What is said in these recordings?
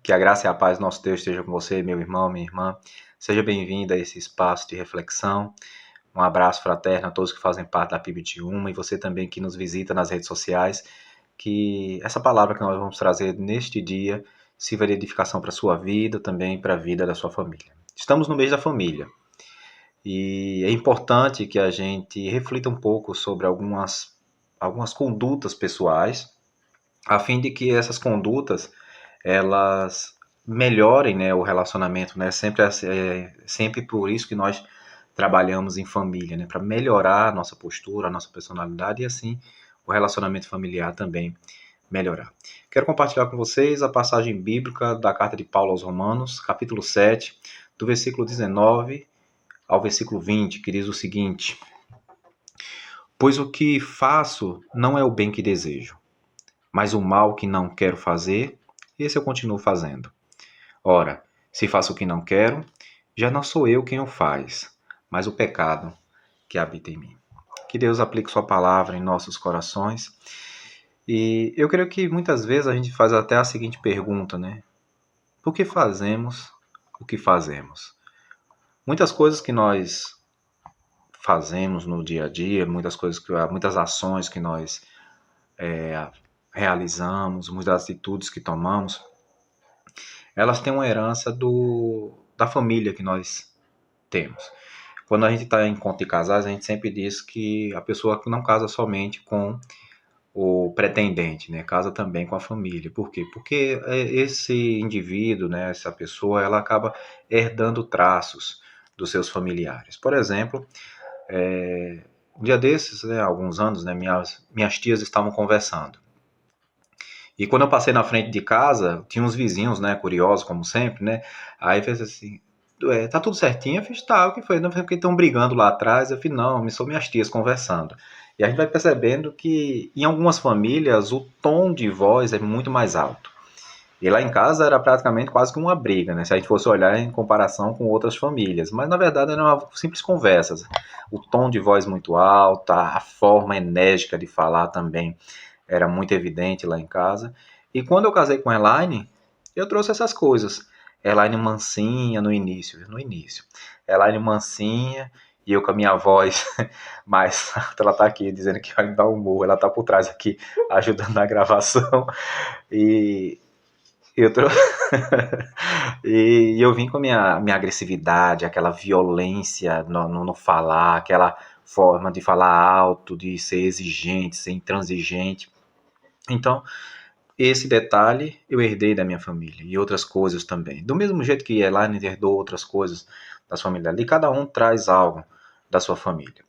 Que a graça e a paz do nosso Deus esteja com você, meu irmão, minha irmã. Seja bem-vindo a esse espaço de reflexão. Um abraço fraterno a todos que fazem parte da PIB de Uma e você também que nos visita nas redes sociais. Que essa palavra que nós vamos trazer neste dia sirva de edificação para a sua vida, também para a vida da sua família. Estamos no mês da família e é importante que a gente reflita um pouco sobre algumas condutas pessoais, a fim de que essas condutas elas melhorem, né, o relacionamento, né? Sempre por isso que nós trabalhamos em família, né, para melhorar a nossa postura, a nossa personalidade e assim o relacionamento familiar também melhorar. Quero compartilhar com vocês a passagem bíblica da carta de Paulo aos Romanos, capítulo 7, do versículo 19 ao versículo 20, que diz o seguinte: Pois o que faço não é o bem que desejo, mas o mal que não quero fazer, esse eu continuo fazendo. Ora, se faço o que não quero, já não sou eu quem o faz, mas o pecado que habita em mim. Que Deus aplique sua palavra em nossos corações. E eu creio que muitas vezes a gente faz até a seguinte pergunta, né? Por que fazemos o que fazemos? Muitas coisas que nós fazemos no dia a dia, muitas ações que nós realizamos, muitas atitudes que tomamos, elas têm uma herança da família que nós temos. Quando a gente está em conta de casais, a gente sempre diz que a pessoa não casa somente com o pretendente, né? Casa também com a família. Por quê? Porque esse indivíduo, né, essa pessoa, ela acaba herdando traços dos seus familiares. Por exemplo, um dia desses, né, alguns anos, né, minhas tias estavam conversando. E quando eu passei na frente de casa, tinha uns vizinhos, né, curiosos, como sempre, né? Aí fez assim, tá tudo certinho? Eu fiz, tá, o que foi? Não foi porque estão brigando lá atrás? Eu fiz, não, são minhas tias conversando. E a gente vai percebendo que em algumas famílias o tom de voz é muito mais alto. E lá em casa era praticamente quase que uma briga, né? Se a gente fosse olhar em comparação com outras famílias. Mas na verdade eram uma simples conversas. O tom de voz muito alto, a forma enérgica de falar também era muito evidente lá em casa. E quando eu casei com a Elaine, eu trouxe essas coisas. Elaine mansinha no início. Elaine mansinha e eu com a minha voz mais ela tá aqui dizendo que vai me dar um murro, ela tá por trás aqui ajudando na gravação. E eu trouxe e eu vim com a minha agressividade, aquela violência no falar, aquela forma de falar alto, de ser exigente, ser intransigente. Então, esse detalhe eu herdei da minha família e outras coisas também. Do mesmo jeito que Elaine herdou outras coisas da sua família, ali cada um traz algo da sua família.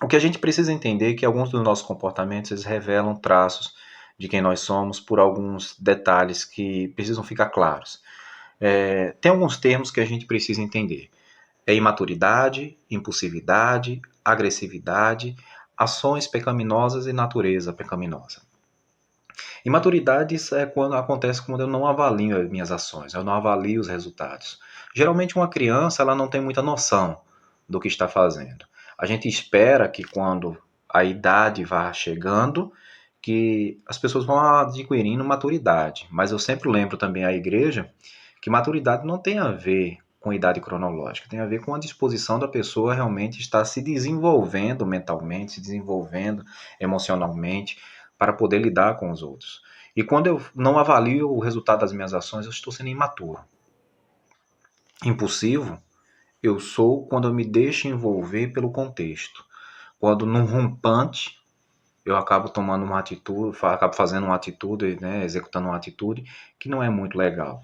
O que a gente precisa entender é que alguns dos nossos comportamentos eles revelam traços de quem nós somos por alguns detalhes que precisam ficar claros. Tem alguns termos que a gente precisa entender. É imaturidade, impulsividade, agressividade, ações pecaminosas e natureza pecaminosa. Imaturidade é quando acontece quando eu não avalio as minhas ações, eu não avalio os resultados. Geralmente uma criança ela não tem muita noção do que está fazendo. A gente espera que quando a idade vá chegando, que as pessoas vão adquirindo maturidade. Mas eu sempre lembro também à igreja que maturidade não tem a ver com idade cronológica, tem a ver com a disposição da pessoa realmente estar se desenvolvendo mentalmente, se desenvolvendo emocionalmente, para poder lidar com os outros. E quando eu não avalio o resultado das minhas ações, eu estou sendo imaturo. Impulsivo, eu sou quando eu me deixo envolver pelo contexto. Quando num rompante, eu acabo tomando uma atitude, acabo fazendo uma atitude, né, executando uma atitude que não é muito legal.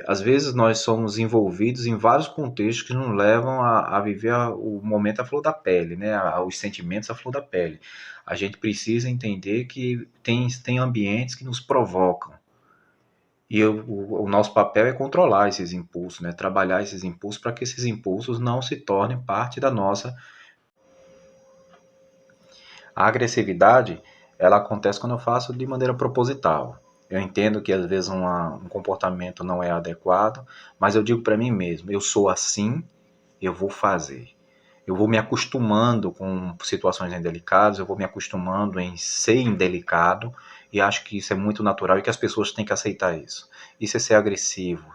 Às vezes nós somos envolvidos em vários contextos que nos levam a viver o momento à flor da pele, né? Os sentimentos à flor da pele. A gente precisa entender que tem ambientes que nos provocam. E o nosso papel é controlar esses impulsos, né? Trabalhar esses impulsos para que esses impulsos não se tornem parte da nossa. A agressividade, ela acontece quando eu faço de maneira proposital. Eu entendo que às vezes um comportamento não é adequado, mas eu digo para mim mesmo, eu sou assim, eu vou fazer. Eu vou me acostumando com situações indelicadas, eu vou me acostumando em ser indelicado, e acho que isso é muito natural e que as pessoas têm que aceitar isso. Isso é ser agressivo.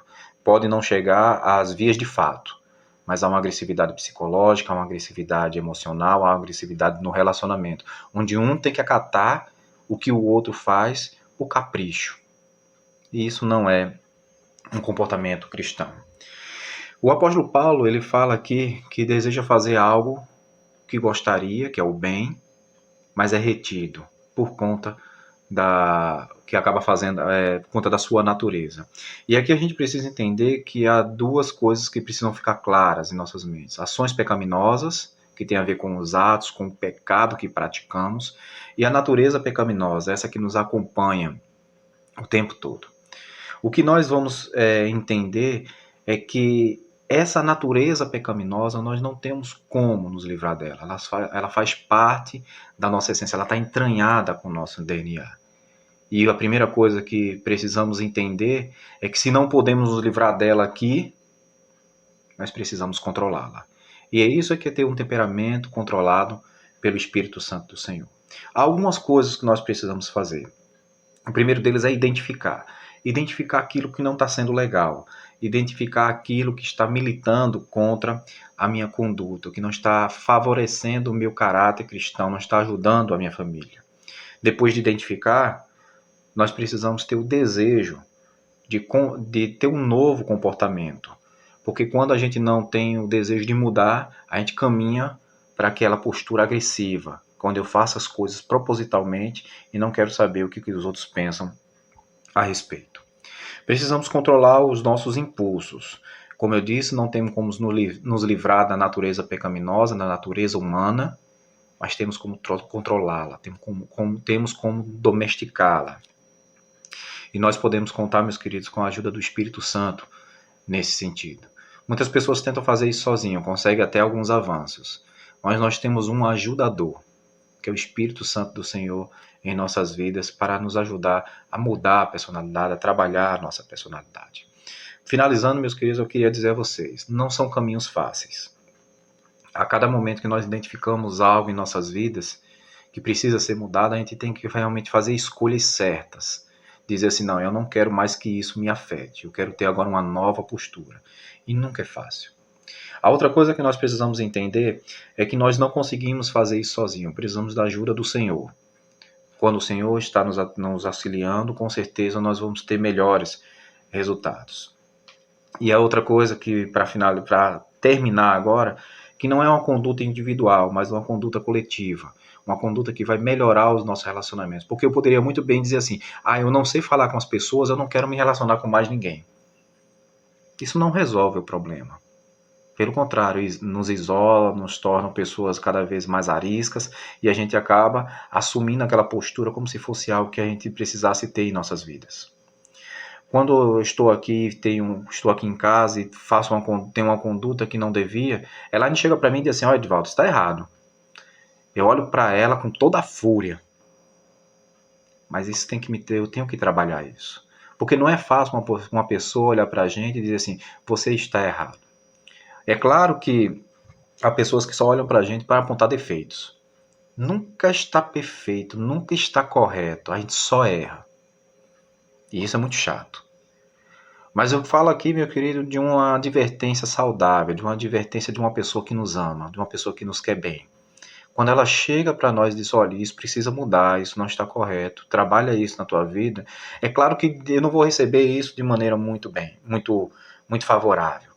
Pode não chegar às vias de fato, mas há uma agressividade psicológica, há uma agressividade emocional, há uma agressividade no relacionamento, onde um tem que acatar o que o outro faz por capricho. E isso não é um comportamento cristão. O apóstolo Paulo, ele fala aqui que deseja fazer algo que gostaria, que é o bem, mas é retido por conta que acaba fazendo por conta da sua natureza. E aqui a gente precisa entender que há duas coisas que precisam ficar claras em nossas mentes: ações pecaminosas, que tem a ver com os atos, com o pecado que praticamos, e a natureza pecaminosa, essa que nos acompanha o tempo todo. O que nós vamos entender é que essa natureza pecaminosa nós não temos como nos livrar dela. Ela faz parte da nossa essência, ela está entranhada com o nosso DNA. E a primeira coisa que precisamos entender é que se não podemos nos livrar dela aqui, nós precisamos controlá-la. E é isso que é ter um temperamento controlado pelo Espírito Santo do Senhor. Há algumas coisas que nós precisamos fazer. O primeiro deles é identificar aquilo que não está sendo legal, identificar aquilo que está militando contra a minha conduta, que não está favorecendo o meu caráter cristão, não está ajudando a minha família. Depois de identificar, nós precisamos ter o desejo de ter um novo comportamento, porque quando a gente não tem o desejo de mudar, a gente caminha para aquela postura agressiva, quando eu faço as coisas propositalmente e não quero saber o que os outros pensam a respeito. Precisamos controlar os nossos impulsos. Como eu disse, não temos como nos livrar da natureza pecaminosa, da natureza humana, mas temos como controlá-la, temos como domesticá-la. E nós podemos contar, meus queridos, com a ajuda do Espírito Santo nesse sentido. Muitas pessoas tentam fazer isso sozinho, conseguem até alguns avanços, mas nós temos um ajudador, que é o Espírito Santo do Senhor em nossas vidas, para nos ajudar a mudar a personalidade, a trabalhar a nossa personalidade. Finalizando, meus queridos, eu queria dizer a vocês, não são caminhos fáceis. A cada momento que nós identificamos algo em nossas vidas que precisa ser mudado, a gente tem que realmente fazer escolhas certas. Dizer assim, não, eu não quero mais que isso me afete, eu quero ter agora uma nova postura. E nunca é fácil. A outra coisa que nós precisamos entender é que nós não conseguimos fazer isso sozinhos, precisamos da ajuda do Senhor. Quando o Senhor está nos auxiliando, com certeza nós vamos ter melhores resultados. E a outra coisa que, para terminar agora, que não é uma conduta individual, mas uma conduta coletiva. Uma conduta que vai melhorar os nossos relacionamentos. Porque eu poderia muito bem dizer assim, eu não sei falar com as pessoas, eu não quero me relacionar com mais ninguém. Isso não resolve o problema. Pelo contrário, nos isola, nos torna pessoas cada vez mais ariscas e a gente acaba assumindo aquela postura como se fosse algo que a gente precisasse ter em nossas vidas. Quando eu estou aqui em casa e tenho uma conduta que não devia, ela chega para mim e diz assim, olha, Edvaldo, está errado. Eu olho para ela com toda a fúria. Mas isso eu tenho que trabalhar isso. Porque não é fácil uma pessoa olhar para a gente e dizer assim, você está errado. É claro que há pessoas que só olham para a gente para apontar defeitos. Nunca está perfeito, nunca está correto, a gente só erra. E isso é muito chato. Mas eu falo aqui, meu querido, de uma advertência saudável, de uma advertência de uma pessoa que nos ama, de uma pessoa que nos quer bem. Quando ela chega para nós e diz, olha, isso precisa mudar, isso não está correto, trabalha isso na tua vida, é claro que eu não vou receber isso de maneira muito favorável.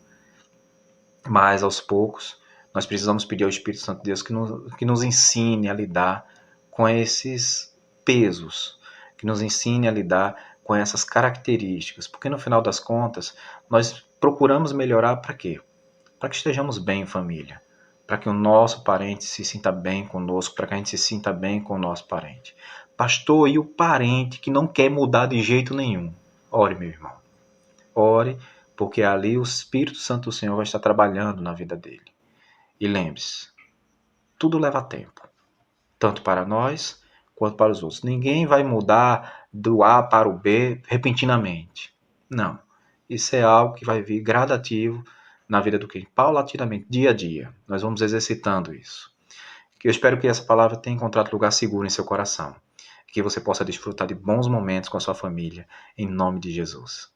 Mas aos poucos, nós precisamos pedir ao Espírito Santo de Deus que nos ensine a lidar com esses pesos, que nos ensine a lidar com essas características, porque no final das contas, nós procuramos melhorar para quê? Para que estejamos bem em família, para que o nosso parente se sinta bem conosco, para que a gente se sinta bem com o nosso parente. Pastor, e o parente que não quer mudar de jeito nenhum? Ore, meu irmão. Ore, porque ali o Espírito Santo do Senhor vai estar trabalhando na vida dele. E lembre-se, tudo leva tempo, tanto para nós quanto para os outros. Ninguém vai mudar do A para o B repentinamente. Não. Isso é algo que vai vir gradativo na vida do crente, paulatinamente, dia a dia. Nós vamos exercitando isso. Eu espero que essa palavra tenha encontrado lugar seguro em seu coração. Que você possa desfrutar de bons momentos com a sua família, em nome de Jesus.